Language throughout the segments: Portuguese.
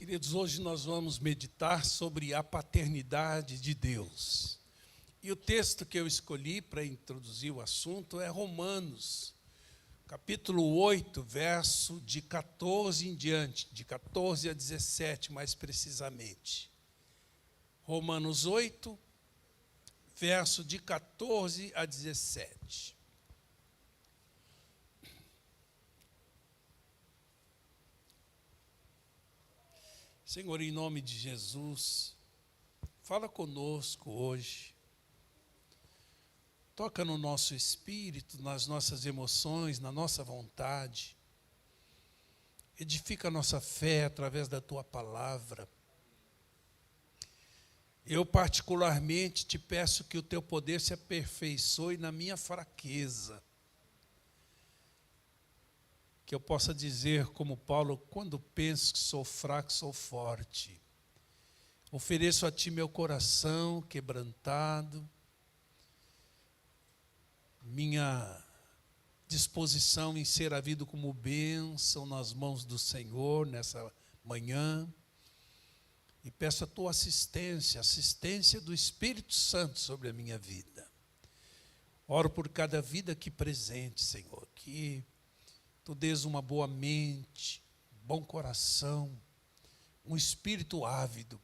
Queridos, hoje nós vamos meditar sobre a paternidade de Deus. E o texto que eu escolhi para introduzir o assunto é Romanos, capítulo 8, verso de 14 em diante, de 14 a 17, mais precisamente. Romanos 8, verso de 14 a 17. Senhor, em nome de Jesus, fala conosco hoje. Toca no nosso espírito, nas nossas emoções, na nossa vontade. Edifica a nossa fé através da Tua palavra. Eu particularmente te peço que o Teu poder se aperfeiçoe na minha fraqueza. Que eu possa dizer, como Paulo, quando penso que sou fraco, sou forte. Ofereço a Ti meu coração quebrantado, minha disposição em ser havido como bênção nas mãos do Senhor nessa manhã. E peço a Tua assistência do Espírito Santo sobre a minha vida. Oro por cada vida aqui presente, Senhor, que Tu dês uma boa mente, bom coração, um espírito ávido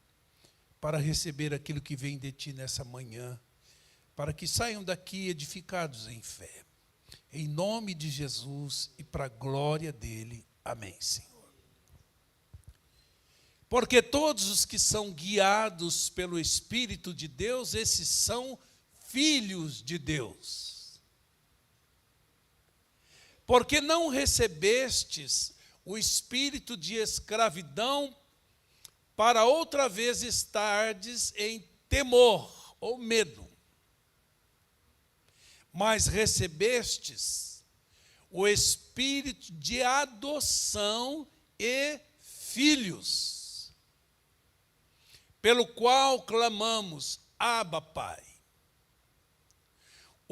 para receber aquilo que vem de Ti nessa manhã, para que saiam daqui edificados em fé. Em nome de Jesus e para a glória dEle. Amém, Senhor. Porque todos os que são guiados pelo Espírito de Deus, esses são filhos de Deus. Porque não recebestes o espírito de escravidão para outra vez estardes em temor ou medo, mas recebestes o espírito de adoção e filhos, pelo qual clamamos, Abba, Pai.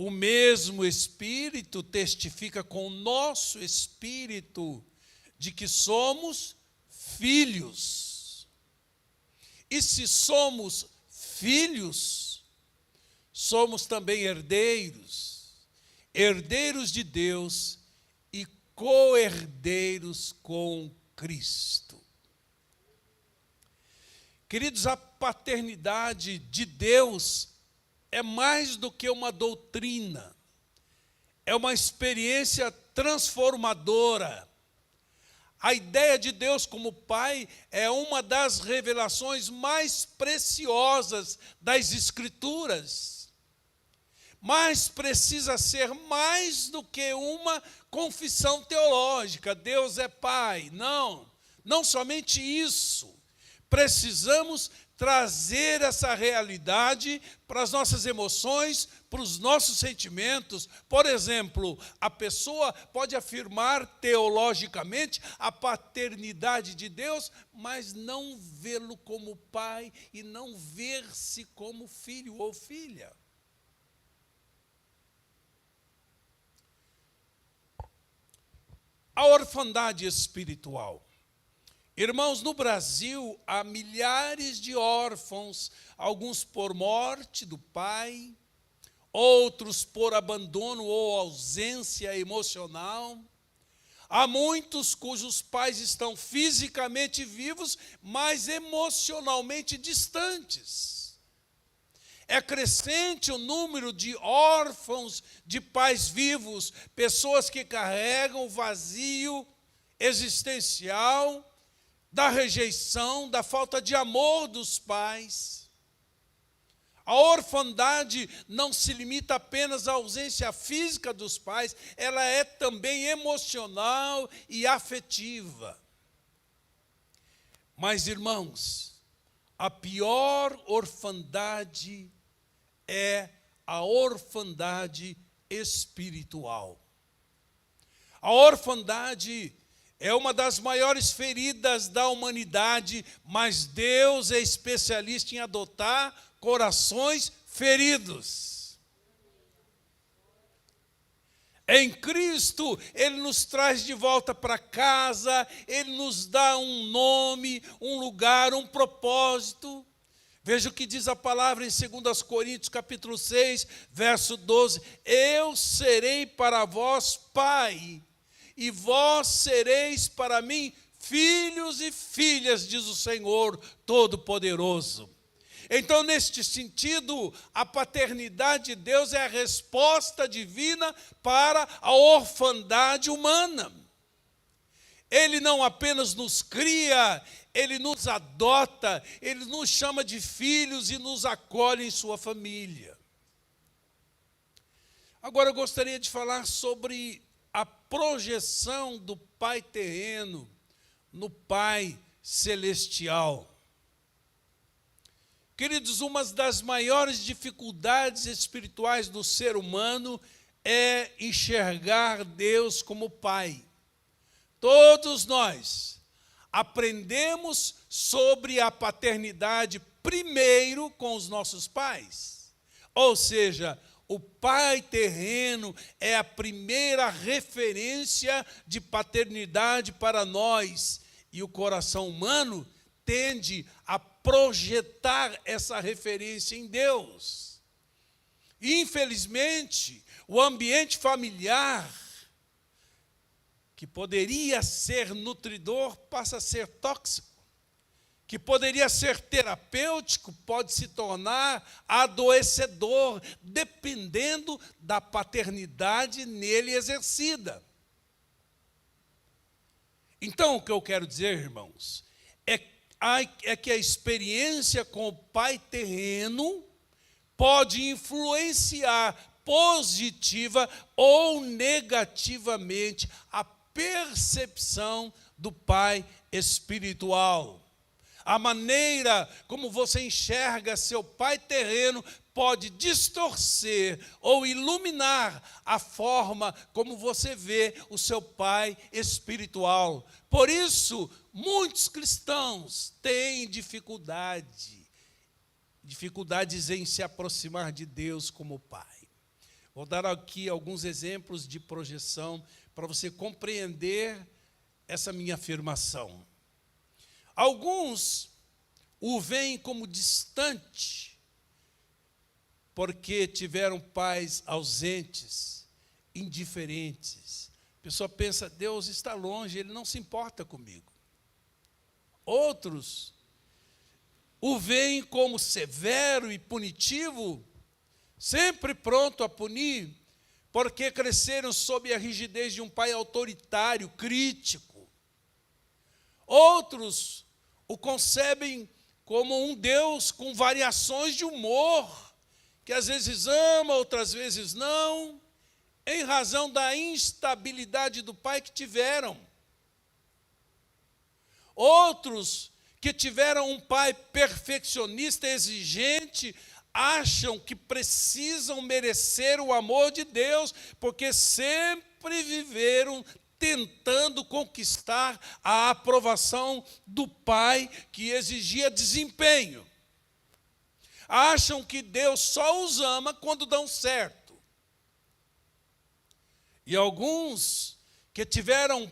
O mesmo Espírito testifica com o nosso espírito de que somos filhos. E se somos filhos, somos também herdeiros, herdeiros de Deus e co-herdeiros com Cristo. Queridos, a paternidade de Deus é mais do que uma doutrina, é uma experiência transformadora. A ideia de Deus como Pai é uma das revelações mais preciosas das Escrituras. Mas precisa ser mais do que uma confissão teológica. Deus é Pai. Não somente isso. Precisamos trazer essa realidade para as nossas emoções, para os nossos sentimentos. Por exemplo, a pessoa pode afirmar teologicamente a paternidade de Deus, mas não vê-lo como pai e não ver-se como filho ou filha. A orfandade espiritual. Irmãos, no Brasil há milhares de órfãos, alguns por morte do pai, outros por abandono ou ausência emocional. Há muitos cujos pais estão fisicamente vivos, mas emocionalmente distantes. É crescente o número de órfãos de pais vivos, pessoas que carregam o vazio existencial, da rejeição, da falta de amor dos pais. A orfandade não se limita apenas à ausência física dos pais, ela é também emocional e afetiva. Mas, irmãos, a pior orfandade é a orfandade espiritual. A orfandade é uma das maiores feridas da humanidade, mas Deus é especialista em adotar corações feridos. Em Cristo, Ele nos traz de volta para casa, Ele nos dá um nome, um lugar, um propósito. Veja o que diz a palavra em 2 Coríntios, capítulo 6, verso 12. Eu serei para vós pai, e vós sereis para mim filhos e filhas, diz o Senhor Todo-Poderoso. Então, neste sentido, a paternidade de Deus é a resposta divina para a orfandade humana. Ele não apenas nos cria, Ele nos adota, Ele nos chama de filhos e nos acolhe em sua família. Agora eu gostaria de falar sobre a projeção do Pai terreno no Pai celestial. Queridos, uma das maiores dificuldades espirituais do ser humano é enxergar Deus como Pai. Todos nós aprendemos sobre a paternidade primeiro com os nossos pais. Ou seja, o Pai terreno é a primeira referência de paternidade para nós. E o coração humano tende a projetar essa referência em Deus. Infelizmente, o ambiente familiar, que poderia ser nutridor, passa a ser tóxico. Que poderia ser terapêutico, pode se tornar adoecedor, dependendo da paternidade nele exercida. Então, o que eu quero dizer, irmãos, é que a experiência com o Pai terreno pode influenciar positiva ou negativamente a percepção do Pai espiritual. A maneira como você enxerga seu Pai terreno pode distorcer ou iluminar a forma como você vê o seu Pai espiritual. Por isso, muitos cristãos têm dificuldades em se aproximar de Deus como Pai. Vou dar aqui alguns exemplos de projeção para você compreender essa minha afirmação. Alguns o veem como distante, porque tiveram pais ausentes, indiferentes. A pessoa pensa, Deus está longe, Ele não se importa comigo. Outros o veem como severo e punitivo, sempre pronto a punir, porque cresceram sob a rigidez de um pai autoritário, crítico. Outros o concebem como um Deus com variações de humor, que às vezes ama, outras vezes não, em razão da instabilidade do pai que tiveram. Outros que tiveram um pai perfeccionista, exigente, acham que precisam merecer o amor de Deus, porque sempre viveram tentando conquistar a aprovação do pai que exigia desempenho. Acham que Deus só os ama quando dão certo. E alguns que tiveram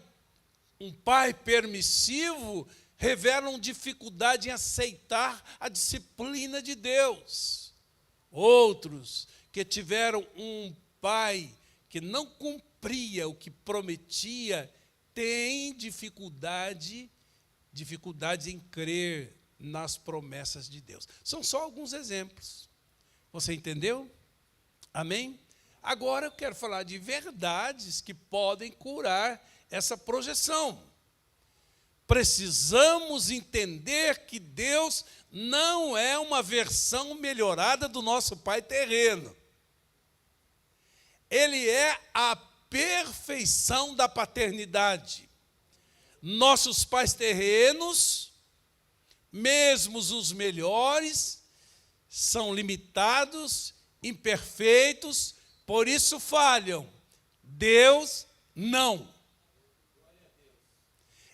um pai permissivo revelam dificuldade em aceitar a disciplina de Deus. Outros que tiveram um pai que não cumpria o que prometia, têm dificuldade em crer nas promessas de Deus. São só alguns exemplos. Você entendeu? Amém? Agora eu quero falar de verdades que podem curar essa projeção. Precisamos entender que Deus não é uma versão melhorada do nosso Pai terreno. Ele é a perfeição da paternidade. Nossos pais terrenos, mesmo os melhores, são limitados, imperfeitos, por isso falham. Deus não.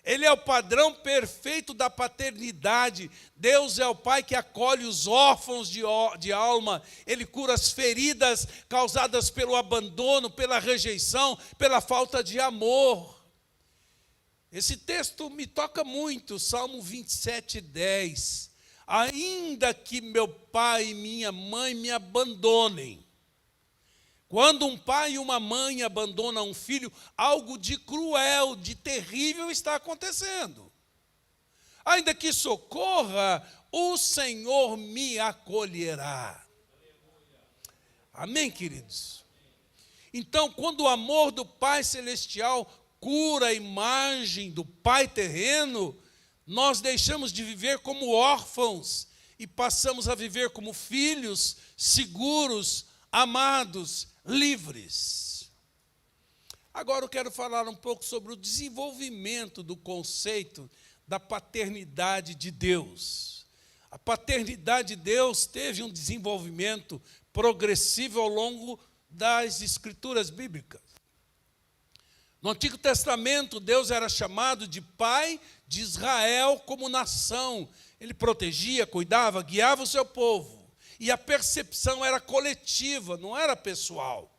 Ele é o padrão perfeito da paternidade. Deus é o Pai que acolhe os órfãos de alma. Ele cura as feridas causadas pelo abandono, pela rejeição, pela falta de amor. Esse texto me toca muito, Salmo 27:10. Ainda que meu pai e minha mãe me abandonem. Quando um pai e uma mãe abandonam um filho, algo de cruel, de terrível está acontecendo. Ainda que socorra, o Senhor me acolherá. Amém, queridos? Então, quando o amor do Pai Celestial cura a imagem do Pai terreno, nós deixamos de viver como órfãos e passamos a viver como filhos seguros, amados, livres. Agora eu quero falar um pouco sobre o desenvolvimento do conceito da paternidade de Deus. A paternidade de Deus teve um desenvolvimento progressivo ao longo das escrituras bíblicas. No Antigo Testamento, Deus era chamado de Pai de Israel como nação. Ele protegia, cuidava, guiava o seu povo. E a percepção era coletiva, não era pessoal.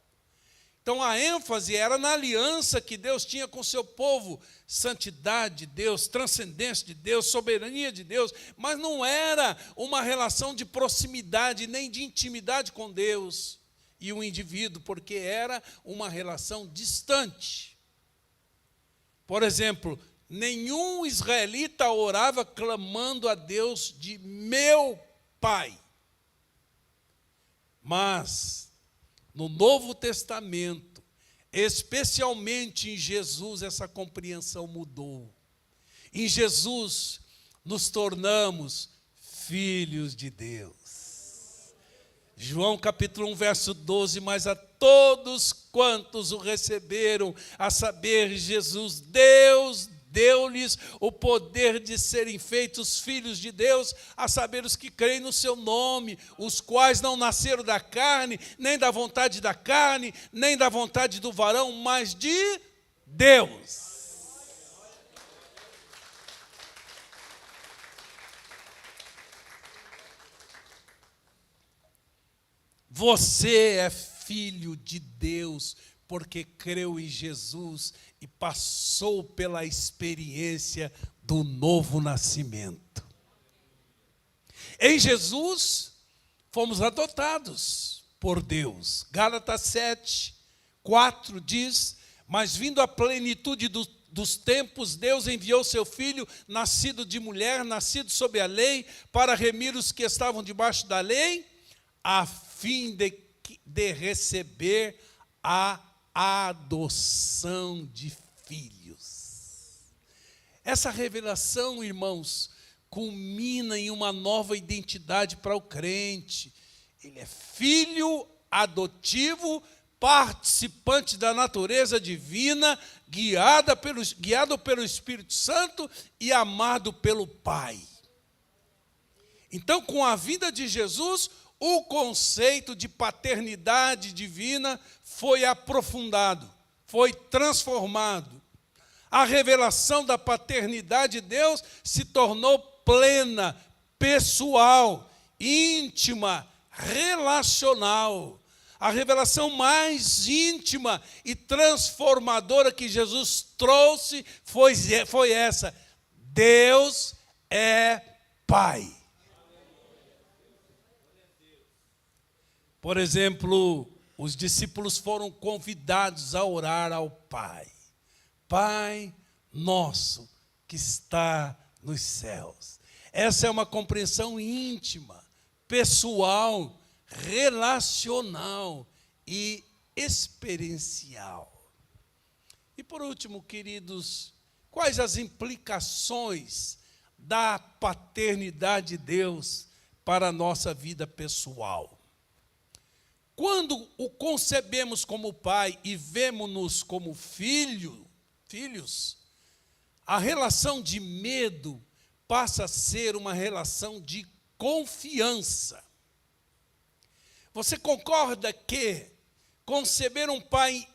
Então a ênfase era na aliança que Deus tinha com o seu povo. Santidade de Deus, transcendência de Deus, soberania de Deus. Mas não era uma relação de proximidade, nem de intimidade com Deus e o indivíduo, porque era uma relação distante. Por exemplo, nenhum israelita orava clamando a Deus de meu Pai. Mas, no Novo Testamento, especialmente em Jesus, essa compreensão mudou. Em Jesus, nos tornamos filhos de Deus. João capítulo 1, verso 12, mas a todos quantos o receberam, a saber, Jesus, Deus deu-lhes o poder de serem feitos filhos de Deus, a saber, os que creem no seu nome, os quais não nasceram da carne, nem da vontade da carne, nem da vontade do varão, mas de Deus. Você é filho de Deus, porque creu em Jesus e passou pela experiência do novo nascimento. Em Jesus, fomos adotados por Deus. Gálatas 7:4 diz, mas vindo a plenitude dos tempos, Deus enviou seu Filho, nascido de mulher, nascido sob a lei, para remir os que estavam debaixo da lei, a fim de receber a adoção de filhos. Essa revelação, irmãos, culmina em uma nova identidade para o crente. Ele é filho adotivo, participante da natureza divina, guiado pelo Espírito Santo e amado pelo Pai. Então, com a vinda de Jesus, o conceito de paternidade divina foi aprofundado, foi transformado. A revelação da paternidade de Deus se tornou plena, pessoal, íntima, relacional. A revelação mais íntima e transformadora que Jesus trouxe foi essa: Deus é Pai. Por exemplo, os discípulos foram convidados a orar ao Pai. Pai nosso que está nos céus. Essa é uma compreensão íntima, pessoal, relacional e experiencial. E por último, queridos, quais as implicações da paternidade de Deus para a nossa vida pessoal? Quando o concebemos como pai e vemo-nos como filhos, a relação de medo passa a ser uma relação de confiança. Você concorda que conceber um pai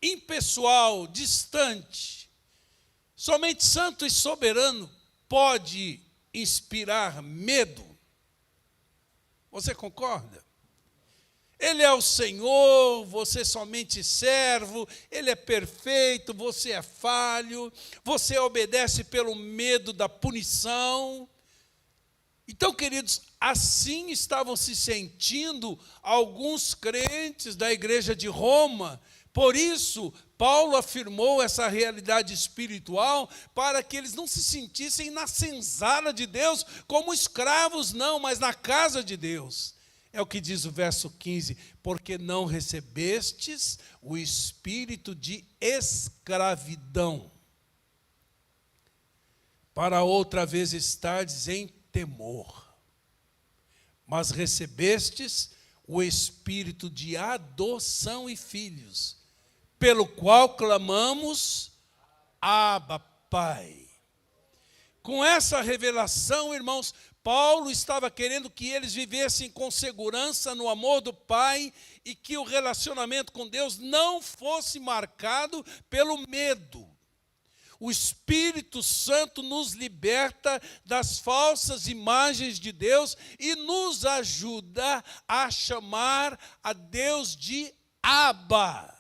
impessoal, distante, Somente santo e soberano pode inspirar medo. Você concorda? Ele é o Senhor, você somente servo, Ele é perfeito, você é falho, você obedece pelo medo da punição. Então, queridos, assim estavam se sentindo alguns crentes da igreja de Roma. Por isso, Paulo afirmou essa realidade espiritual para que eles não se sentissem na senzala de Deus como escravos, não, mas na casa de Deus. É o que diz o verso 15, porque não recebestes o espírito de escravidão, para outra vez estardes em temor, mas recebestes o espírito de adoção e filhos, pelo qual clamamos, Abba, Pai. Com essa revelação, irmãos, Paulo estava querendo que eles vivessem com segurança no amor do Pai e que o relacionamento com Deus não fosse marcado pelo medo. O Espírito Santo nos liberta das falsas imagens de Deus e nos ajuda a chamar a Deus de Abba.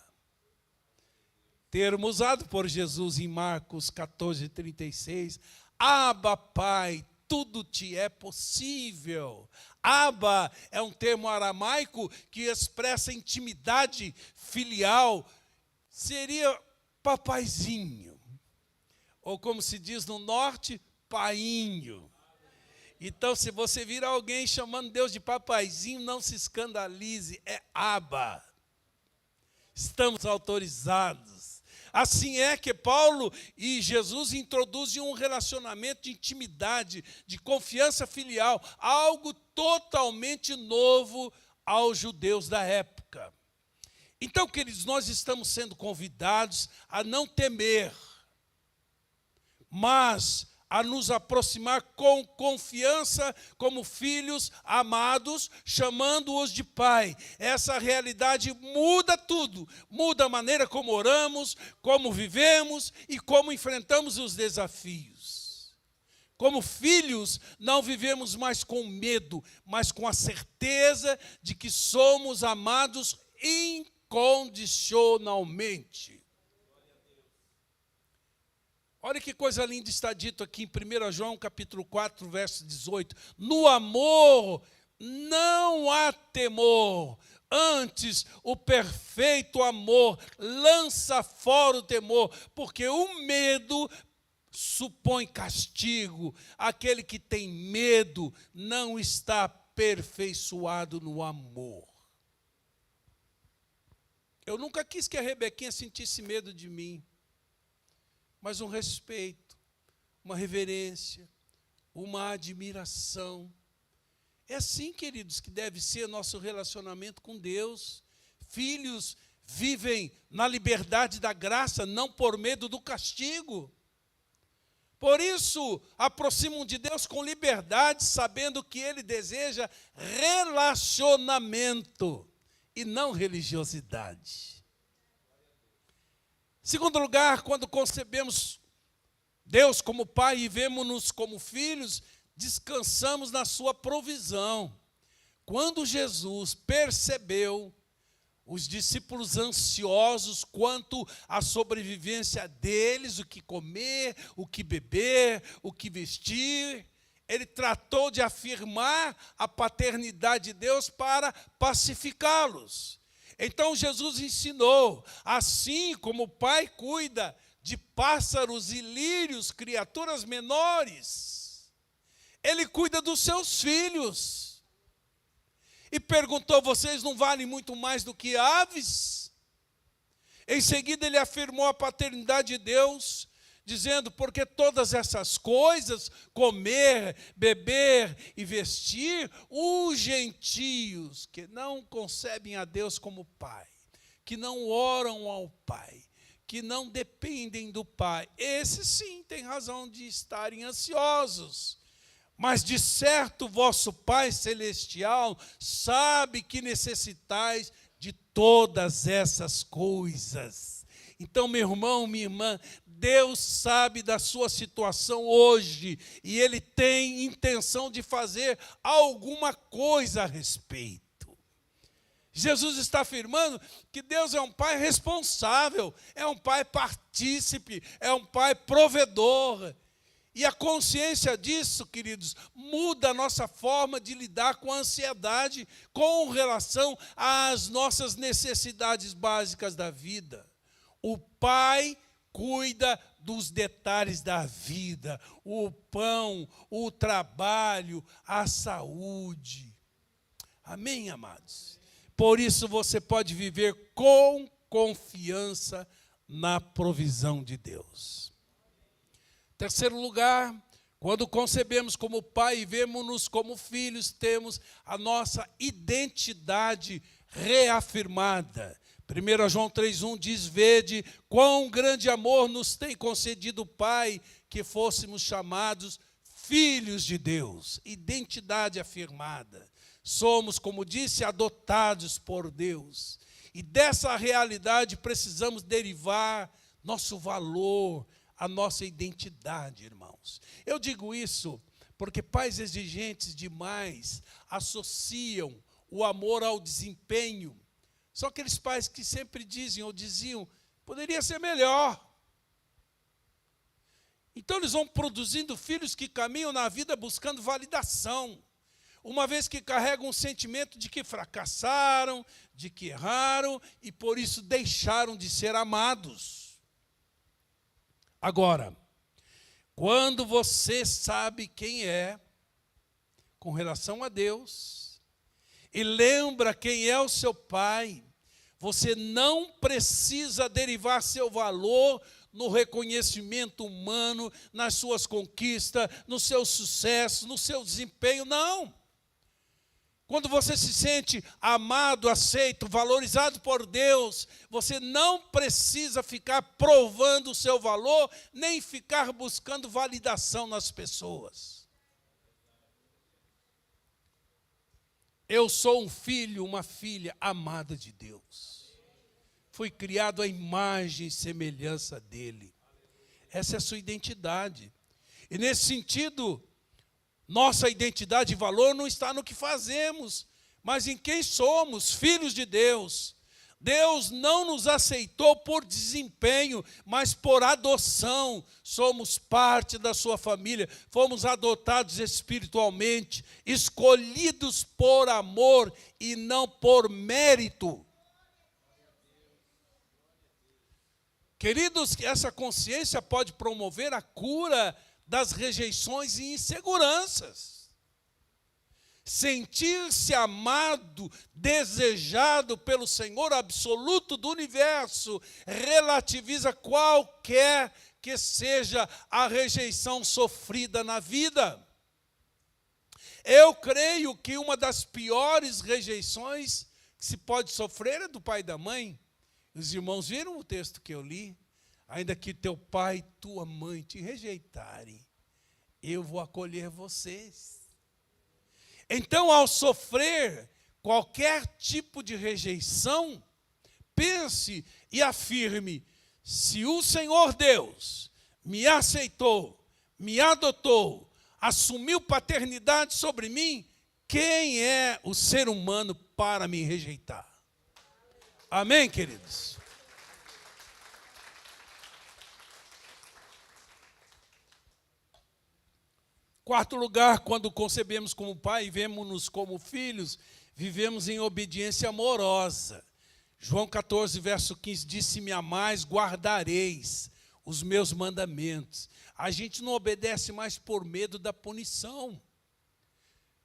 Termo usado por Jesus em Marcos 14:36, Abba, Pai, tudo te é possível. Abba é um termo aramaico que expressa intimidade filial. Seria papaizinho. Ou como se diz no norte, painho. Então, se você vir alguém chamando Deus de papaizinho, não se escandalize, é Abba. Estamos autorizados. Assim é que Paulo e Jesus introduzem um relacionamento de intimidade, de confiança filial, algo totalmente novo aos judeus da época. Então, queridos, nós estamos sendo convidados a não temer, mas a nos aproximar com confiança como filhos amados, chamando-os de Pai. Essa realidade muda tudo, muda a maneira como oramos, como vivemos e como enfrentamos os desafios. Como filhos, não vivemos mais com medo, mas com a certeza de que somos amados incondicionalmente. Olha que coisa linda está dito aqui em 1 João capítulo 4, verso 18. No amor não há temor, antes o perfeito amor lança fora o temor, porque o medo supõe castigo. Aquele que tem medo não está aperfeiçoado no amor. Eu nunca quis que a Rebequinha sentisse medo de mim, mas um respeito, uma reverência, uma admiração. É assim, queridos, que deve ser nosso relacionamento com Deus. Filhos vivem na liberdade da graça, não por medo do castigo. Por isso, aproximam de Deus com liberdade, sabendo que Ele deseja relacionamento e não religiosidade. Segundo lugar, quando concebemos Deus como Pai e vemos-nos como filhos, descansamos na sua provisão. Quando Jesus percebeu os discípulos ansiosos quanto à sobrevivência deles, o que comer, o que beber, o que vestir, ele tratou de afirmar a paternidade de Deus para pacificá-los. Então Jesus ensinou, assim como o Pai cuida de pássaros e lírios, criaturas menores, Ele cuida dos seus filhos. E perguntou, vocês não valem muito mais do que aves? Em seguida ele afirmou a paternidade de Deus, dizendo, porque todas essas coisas, comer, beber e vestir, os gentios que não concebem a Deus como Pai, que não oram ao Pai, que não dependem do Pai, esses sim têm razão de estarem ansiosos. Mas de certo vosso Pai Celestial sabe que necessitais de todas essas coisas. Então, meu irmão, minha irmã, Deus sabe da sua situação hoje e Ele tem intenção de fazer alguma coisa a respeito. Jesus está afirmando que Deus é um pai responsável, é um pai partícipe, é um pai provedor. E a consciência disso, queridos, muda a nossa forma de lidar com a ansiedade com relação às nossas necessidades básicas da vida. O pai cuida dos detalhes da vida, o pão, o trabalho, a saúde. Amém, amados? Por isso você pode viver com confiança na provisão de Deus. Terceiro lugar, quando concebemos como pai e vemos-nos como filhos, temos a nossa identidade reafirmada. 1 João 3,1 diz: vede quão grande amor nos tem concedido o Pai, que fôssemos chamados filhos de Deus. Identidade afirmada. Somos, como disse, adotados por Deus. E dessa realidade precisamos derivar nosso valor, a nossa identidade, irmãos. Eu digo isso porque pais exigentes demais associam o amor ao desempenho. São aqueles pais que sempre dizem ou diziam, poderia ser melhor. Então eles vão produzindo filhos que caminham na vida buscando validação. Uma vez que carregam um sentimento de que fracassaram, de que erraram e por isso deixaram de ser amados. Agora, quando você sabe quem é com relação a Deus e lembra quem é o seu pai, você não precisa derivar seu valor no reconhecimento humano, nas suas conquistas, no seu sucesso, no seu desempenho, não. Quando você se sente amado, aceito, valorizado por Deus, você não precisa ficar provando o seu valor, nem ficar buscando validação nas pessoas. Eu sou um filho, uma filha amada de Deus. Fui criado à imagem e semelhança dele. Essa é a sua identidade. E nesse sentido, nossa identidade e valor não está no que fazemos, mas em quem somos, filhos de Deus. Deus não nos aceitou por desempenho, mas por adoção. Somos parte da sua família, fomos adotados espiritualmente, escolhidos por amor e não por mérito. Queridos, essa consciência pode promover a cura das rejeições e inseguranças. Sentir-se amado, desejado pelo Senhor absoluto do universo, relativiza qualquer que seja a rejeição sofrida na vida. Eu creio que uma das piores rejeições que se pode sofrer é do pai e da mãe. Os irmãos viram o texto que eu li? Ainda que teu pai e tua mãe te rejeitarem, eu vou acolher vocês. Então, ao sofrer qualquer tipo de rejeição, pense e afirme: se o Senhor Deus me aceitou, me adotou, assumiu paternidade sobre mim, quem é o ser humano para me rejeitar? Amém, queridos? Quarto lugar, quando concebemos como pai e vemos-nos como filhos, vivemos em obediência amorosa. João 14, verso 15, diz: se me amais, guardareis os meus mandamentos. A gente não obedece mais por medo da punição.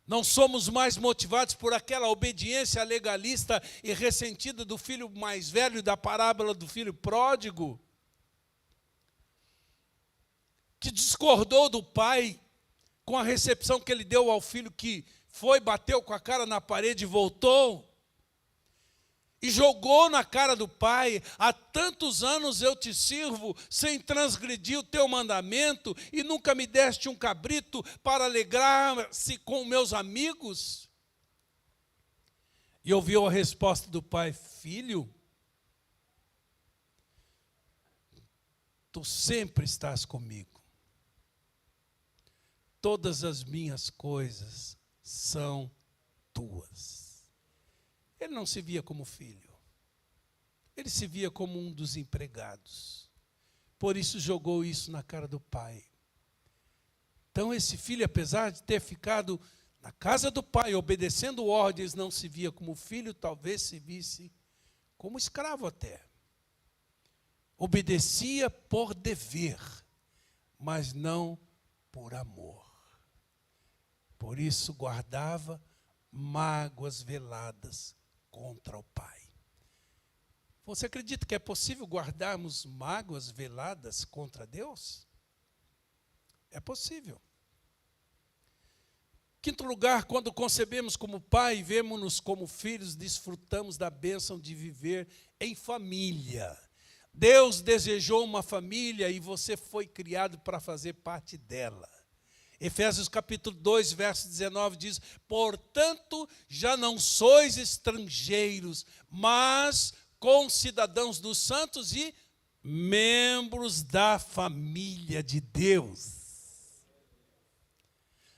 Não somos mais motivados por aquela obediência legalista e ressentida do filho mais velho, da parábola do filho pródigo, que discordou do pai com a recepção que ele deu ao filho que foi, bateu com a cara na parede e voltou. E jogou na cara do pai: há tantos anos eu te sirvo sem transgredir o teu mandamento e nunca me deste um cabrito para alegrar-se com meus amigos? E ouviu a resposta do pai: filho, tu sempre estás comigo. Todas as minhas coisas são tuas. Ele não se via como filho. Ele se via como um dos empregados. Por isso jogou isso na cara do pai. Então esse filho, apesar de ter ficado na casa do pai, obedecendo ordens, não se via como filho, talvez se visse como escravo até. Obedecia por dever, mas não por amor. Por isso guardava mágoas veladas contra o pai. Você acredita que é possível guardarmos mágoas veladas contra Deus? É possível. Quinto lugar, quando concebemos como pai, vemos-nos como filhos, desfrutamos da bênção de viver em família. Deus desejou uma família e você foi criado para fazer parte dela. Efésios capítulo 2, verso 19 diz: portanto, já não sois estrangeiros, mas concidadãos dos santos e membros da família de Deus.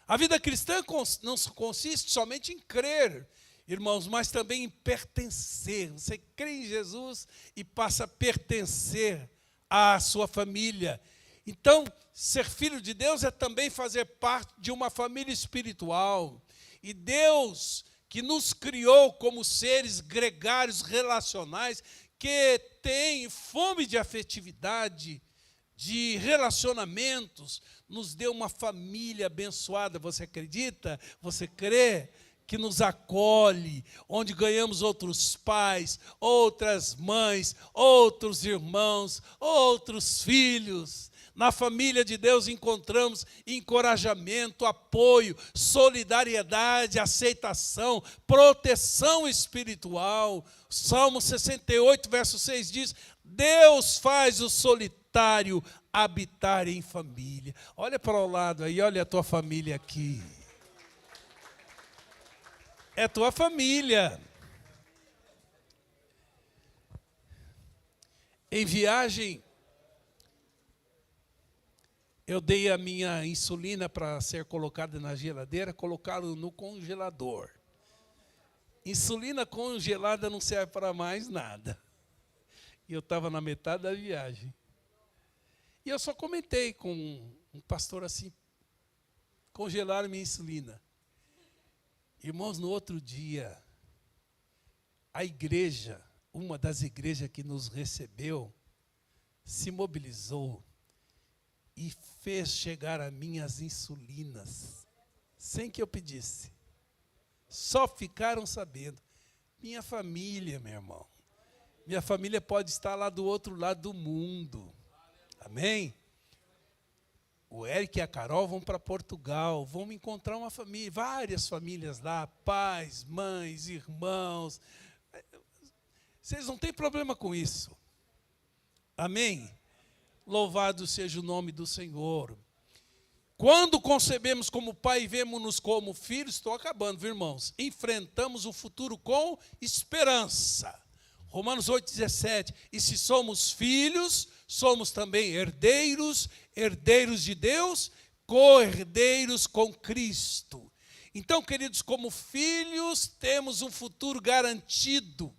A vida cristã não consiste somente em crer, irmãos, mas também em pertencer. Você crê em Jesus e passa a pertencer à sua família. Então, ser filho de Deus é também fazer parte de uma família espiritual. E Deus, que nos criou como seres gregários relacionais, que têm fome de afetividade, de relacionamentos, nos deu uma família abençoada. Você acredita? Você crê? Que nos acolhe, onde ganhamos outros pais, outras mães, outros irmãos, outros filhos. Na família de Deus encontramos encorajamento, apoio, solidariedade, aceitação, proteção espiritual. Salmo 68, verso 6 diz: Deus faz o solitário habitar em família. Olha para o lado aí, olha a tua família aqui. É tua família. Em viagem, eu dei a minha insulina para ser colocada na geladeira, colocaram no congelador. Insulina congelada não serve para mais nada. E eu estava na metade da viagem. E eu só comentei com um pastor assim: congelaram minha insulina. Irmãos, no outro dia, a igreja, uma das igrejas que nos recebeu, se mobilizou e fez chegar a mim as insulinas, sem que eu pedisse. Só ficaram sabendo. Minha família, meu irmão. Minha família pode estar lá do outro lado do mundo. Amém? O Eric e a Carol vão para Portugal, vão encontrar uma família, várias famílias lá, pais, mães, irmãos. Vocês não têm problema com isso. Amém? Louvado seja o nome do Senhor. Quando concebemos como pai e vemos-nos como filhos, estou acabando, viu, irmãos? Enfrentamos o futuro com esperança. Romanos 8,17, e se somos filhos, somos também herdeiros, herdeiros de Deus, co-herdeiros com Cristo. Então, queridos, como filhos, temos um futuro garantido,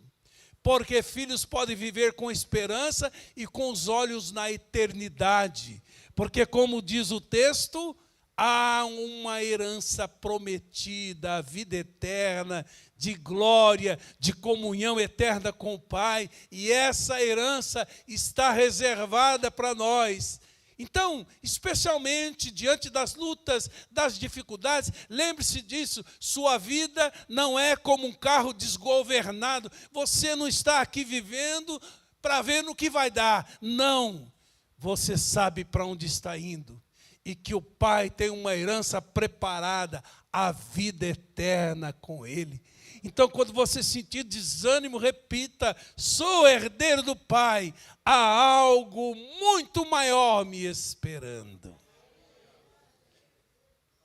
porque filhos podem viver com esperança e com os olhos na eternidade. Porque, como diz o texto, há uma herança prometida, a vida eterna, de glória, de comunhão eterna com o Pai, e essa herança está reservada para nós. Então, especialmente diante das lutas, das dificuldades, lembre-se disso, sua vida não é como um carro desgovernado, você não está aqui vivendo para ver no que vai dar, não, você sabe para onde está indo. E que o Pai tem uma herança preparada, a vida eterna com Ele. Então, quando você sentir desânimo, repita: sou herdeiro do Pai, há algo muito maior me esperando.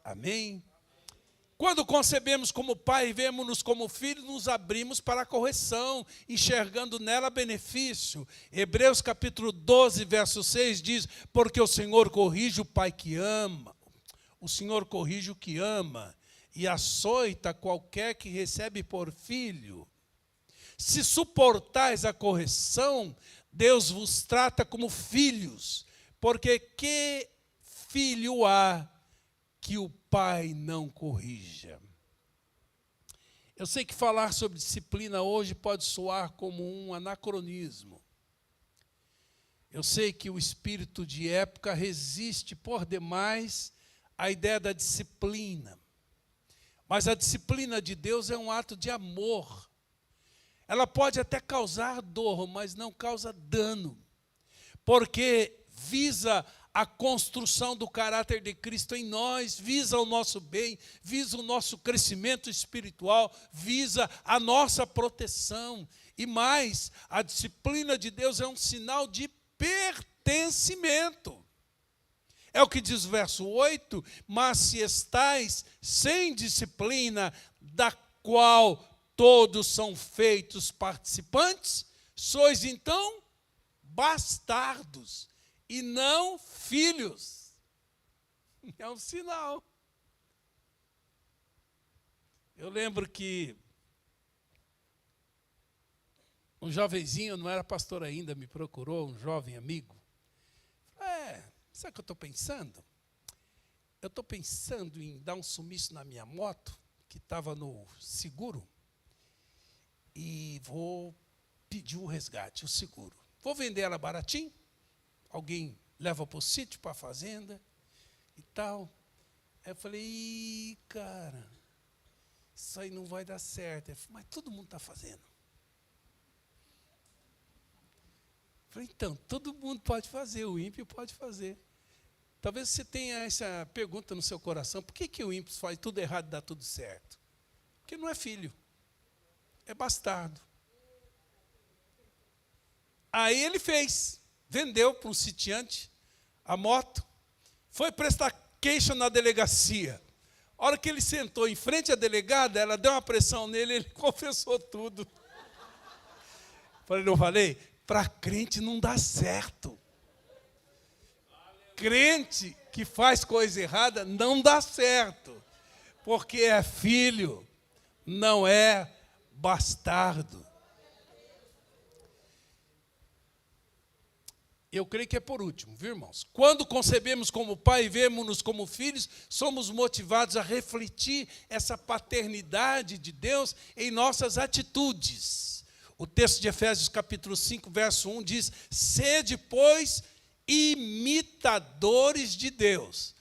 Amém? Quando concebemos como pai e vemos-nos como filhos, nos abrimos para a correção, enxergando nela benefício. Hebreus capítulo 12, verso 6 diz, porque o Senhor corrige o pai que ama, o Senhor corrige o que ama, e açoita qualquer que recebe por filho. Se suportais a correção, Deus vos trata como filhos, porque que filho há que o pai não corrija? Eu sei que falar sobre disciplina hoje pode soar como um anacronismo. Eu sei que o espírito de época resiste por demais à ideia da disciplina. Mas a disciplina de Deus é um ato de amor. Ela pode até causar dor, mas não causa dano, porque visa a construção do caráter de Cristo em nós, visa o nosso bem, visa o nosso crescimento espiritual, visa a nossa proteção. E mais, a disciplina de Deus é um sinal de pertencimento. É o que diz o verso 8, mas se estais sem disciplina, da qual todos são feitos participantes, sois então bastardos e não filhos. É um sinal. Eu lembro que um jovenzinho, não era pastor ainda, me procurou, um jovem amigo. Sabe o que eu estou pensando? Eu estou pensando em dar um sumiço na minha moto, que estava no seguro, e vou pedir o resgate, o seguro. Vou vender ela baratinho, alguém leva para o sítio, para a fazenda e tal. Aí eu falei, cara, isso aí não vai dar certo. Ele falou, mas todo mundo está fazendo. Eu falei, então, todo mundo pode fazer, o ímpio pode fazer. Talvez você tenha essa pergunta no seu coração, por que o ímpio faz tudo errado e dá tudo certo? Porque não é filho, é bastardo. Aí ele fez, vendeu para um sitiante a moto, foi prestar queixa na delegacia. A hora que ele sentou em frente à delegada, ela deu uma pressão nele, ele confessou tudo. Não falei? Para crente não dá certo. Crente que faz coisa errada não dá certo, porque é filho, não é bastardo. Eu creio que é por último, viu, irmãos? Quando concebemos como pai e vemos-nos como filhos, somos motivados a refletir essa paternidade de Deus em nossas atitudes. O texto de Efésios capítulo 5, verso 1 diz, sede, pois, imitadores de Deus.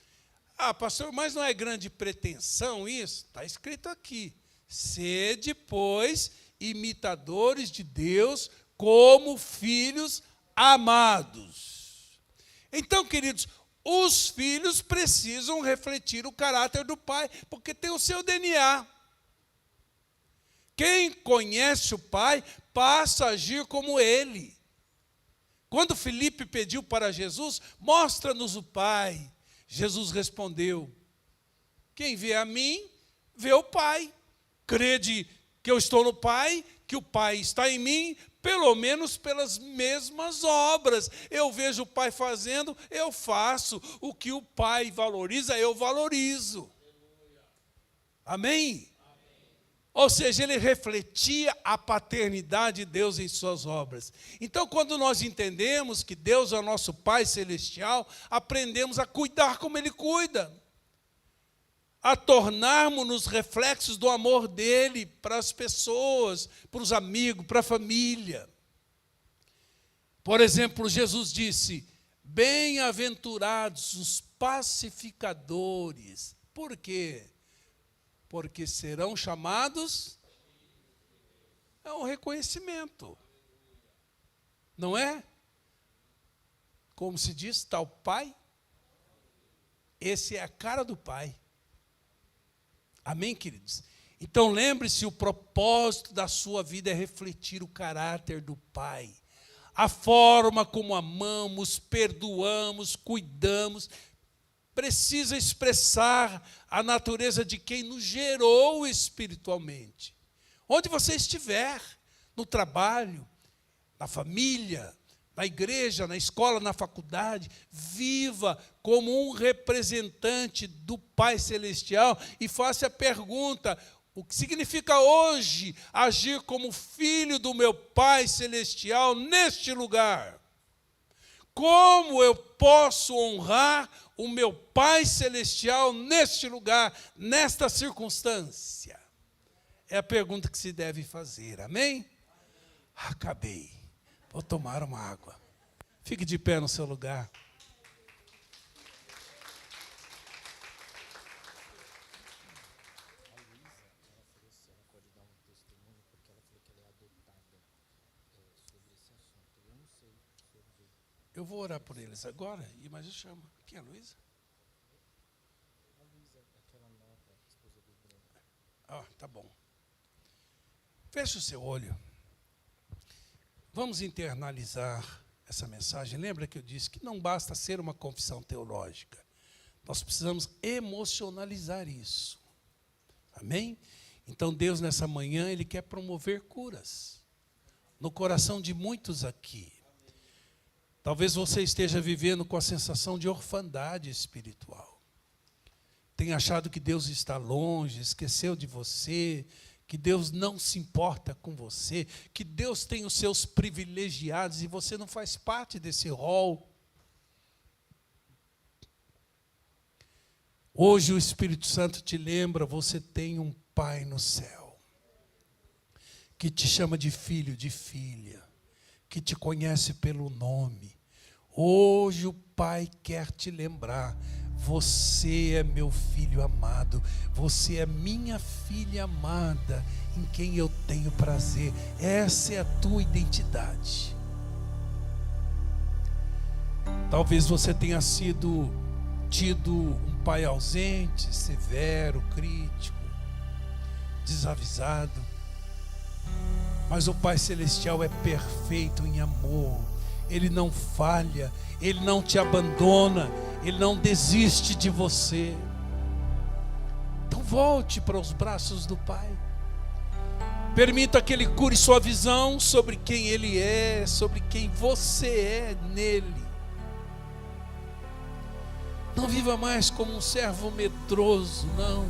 Ah, pastor, mas não é grande pretensão isso? Está escrito aqui. Sede, pois, imitadores de Deus como filhos amados. Então, queridos, os filhos precisam refletir o caráter do pai, porque tem o seu DNA. Quem conhece o pai passa a agir como ele. Quando Filipe pediu para Jesus, mostra-nos o Pai. Jesus respondeu, quem vê a mim, vê o Pai. Crede que eu estou no Pai, que o Pai está em mim, pelo menos pelas mesmas obras. Eu vejo o Pai fazendo, eu faço. O que o Pai valoriza, eu valorizo. Amém? Ou seja, ele refletia a paternidade de Deus em suas obras. Então, quando nós entendemos que Deus é o nosso Pai Celestial, aprendemos a cuidar como Ele cuida, a tornarmos-nos reflexos do amor dEle para as pessoas, para os amigos, para a família. Por exemplo, Jesus disse, bem-aventurados os pacificadores. Por quê? Porque serão chamados, é um reconhecimento, não é? Como se diz, tal pai, esse é a cara do pai. Amém, queridos? Então lembre-se, o propósito da sua vida é refletir o caráter do pai. A forma como amamos, perdoamos, cuidamos, precisa expressar a natureza de quem nos gerou espiritualmente. Onde você estiver, no trabalho, na família, na igreja, na escola, na faculdade, viva como um representante do Pai Celestial e faça a pergunta: o que significa hoje agir como filho do meu Pai Celestial neste lugar? Como eu posso honrar o meu Pai Celestial neste lugar, nesta circunstância? É a pergunta que se deve fazer, amém? Acabei. Vou tomar uma água. Fique de pé no seu lugar. Eu vou orar por eles agora, mas eu chamo. Quem é a Luísa? A Luísa, aquela nova esposa do Bruno. Ah, tá bom. Feche o seu olho. Vamos internalizar essa mensagem. Lembra que eu disse que não basta ser uma confissão teológica. Nós precisamos emocionalizar isso. Amém? Então Deus nessa manhã, Ele quer promover curas no coração de muitos aqui. Talvez você esteja vivendo com a sensação de orfandade espiritual. Tem achado que Deus está longe, esqueceu de você, que Deus não se importa com você, que Deus tem os seus privilegiados e você não faz parte desse rol. Hoje o Espírito Santo te lembra, você tem um Pai no céu, que te chama de filho, de filha, que te conhece pelo nome. Hoje o Pai quer te lembrar, você é meu filho amado, você é minha filha amada, em quem eu tenho prazer. Essa é a tua identidade. Talvez você tenha tido um pai ausente, severo, crítico, desavisado, mas o Pai Celestial é perfeito em amor. Ele não falha, Ele não te abandona, Ele não desiste de você. Então volte para os braços do Pai. Permita que Ele cure sua visão sobre quem Ele é, sobre quem você é nele. Não viva mais como um servo medroso, não,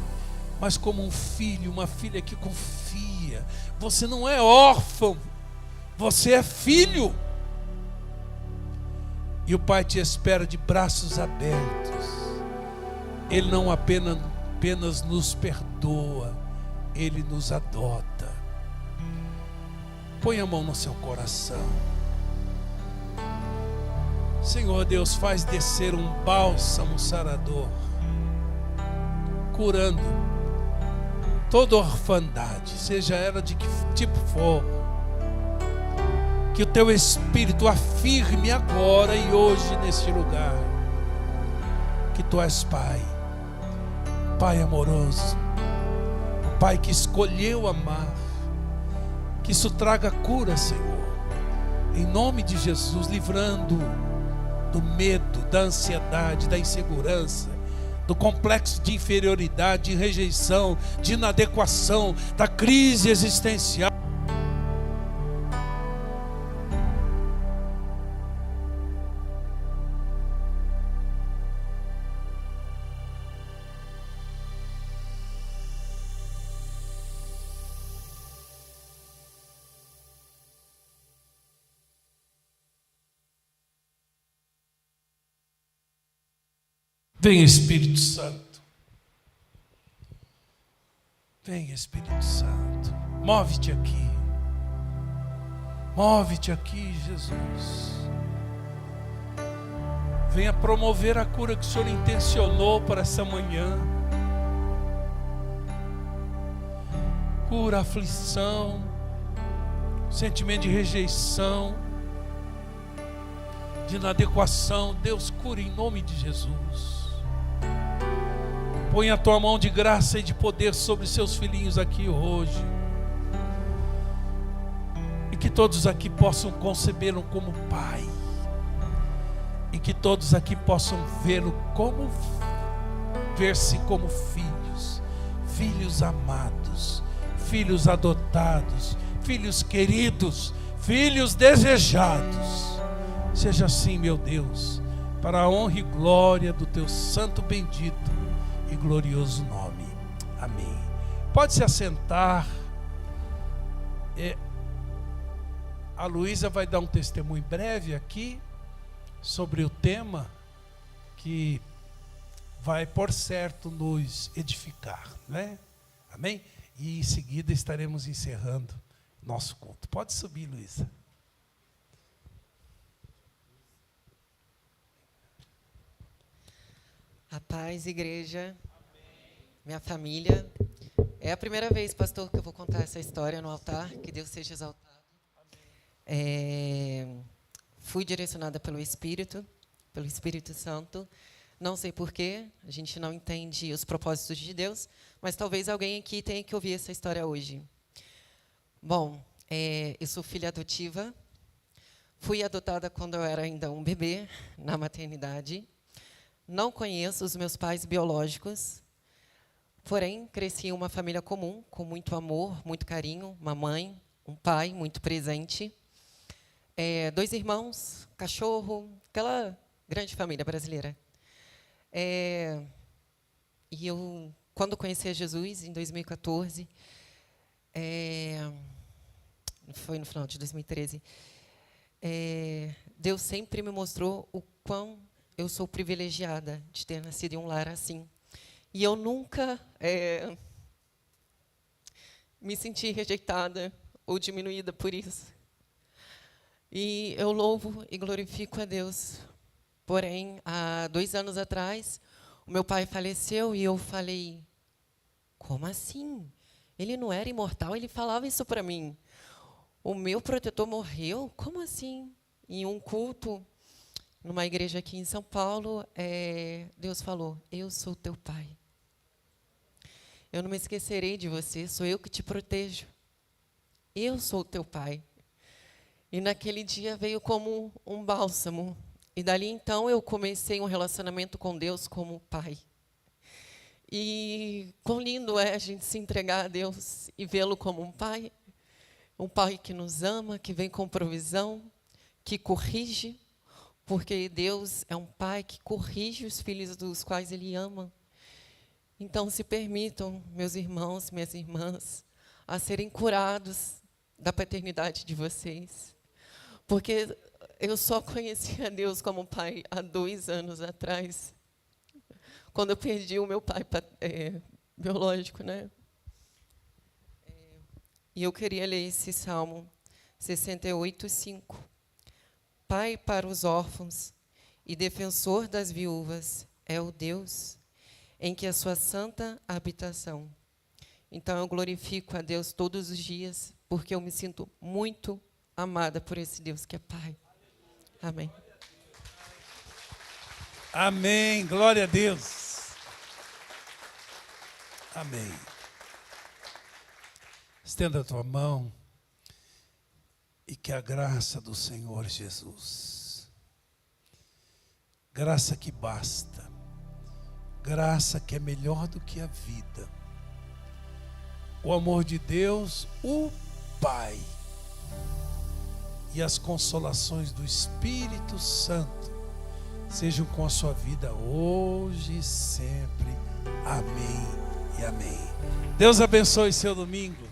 mas como um filho, uma filha que confia. Você não é órfão, você é filho. E o Pai te espera de braços abertos. Ele não apenas nos perdoa, Ele nos adota. Põe a mão no seu coração. Senhor Deus, faz descer um bálsamo sarador, curando toda orfandade, seja ela de que tipo for. Que o teu Espírito afirme agora e hoje neste lugar que tu és Pai, Pai amoroso, Pai que escolheu amar. Que isso traga cura, Senhor, em nome de Jesus, livrando do medo, da ansiedade, da insegurança, do complexo de inferioridade, de rejeição, de inadequação, da crise existencial. Vem Espírito Santo, vem Espírito Santo, move-te aqui, Jesus. Venha promover a cura que o Senhor intencionou para essa manhã. Cura a aflição, sentimento de rejeição, de inadequação. Deus, cura em nome de Jesus. Põe a tua mão de graça e de poder sobre seus filhinhos aqui hoje. E que todos aqui possam concebê-lo como Pai. E que todos aqui possam vê-lo como ver-se como filhos, filhos amados, filhos adotados, filhos queridos, filhos desejados. Seja assim, meu Deus, para a honra e glória do teu santo, bendito e glorioso nome. Amém. Pode se assentar. A Luísa vai dar um testemunho breve aqui sobre o tema que vai, por certo, nos edificar, né? Amém? E em seguida estaremos encerrando nosso culto. Pode subir, Luísa. A paz, igreja. Amém. Minha família. É a primeira vez, pastor, que eu vou contar essa história no altar. Que Deus seja exaltado. Fui direcionada pelo Espírito Santo. Não sei porquê, a gente não entende os propósitos de Deus, mas talvez alguém aqui tenha que ouvir essa história hoje. Bom, eu sou filha adotiva. Fui adotada quando eu era ainda um bebê, na maternidade. Não conheço os meus pais biológicos, porém, cresci em uma família comum, com muito amor, muito carinho, uma mãe, um pai muito presente. 2 irmãos, cachorro, aquela grande família brasileira. E eu, quando conheci a Jesus, em 2014, foi no final de 2013, Deus sempre me mostrou o quão eu sou privilegiada de ter nascido em um lar assim. E eu nunca me senti rejeitada ou diminuída por isso. E eu louvo e glorifico a Deus. Porém, há 2 anos atrás, o meu pai faleceu e eu falei, como assim? Ele não era imortal, ele falava isso para mim. O meu protetor morreu? Como assim? Em um culto, numa igreja aqui em São Paulo, Deus falou, eu sou teu pai. Eu não me esquecerei de você, sou eu que te protejo. Eu sou teu pai. E naquele dia veio como um bálsamo. E dali então eu comecei um relacionamento com Deus como pai. E quão lindo é a gente se entregar a Deus e vê-lo como um pai que nos ama, que vem com provisão, que corrige, porque Deus é um pai que corrige os filhos dos quais Ele ama. Então se permitam, meus irmãos, minhas irmãs, a serem curados da paternidade de vocês. Porque eu só conheci a Deus como pai há 2 anos atrás, quando eu perdi o meu pai biológico, né? E eu queria ler esse Salmo 68:5. Pai para os órfãos e defensor das viúvas é o Deus em que a sua santa habitação. Então eu glorifico a Deus todos os dias, porque eu me sinto muito amada por esse Deus que é Pai. Amém. Amém. Glória a Deus. Amém. Estenda a tua mão e que a graça do Senhor Jesus, graça que basta, graça que é melhor do que a vida, o amor de Deus, o Pai, e as consolações do Espírito Santo sejam com a sua vida hoje e sempre. Amém e amém. Deus abençoe seu domingo.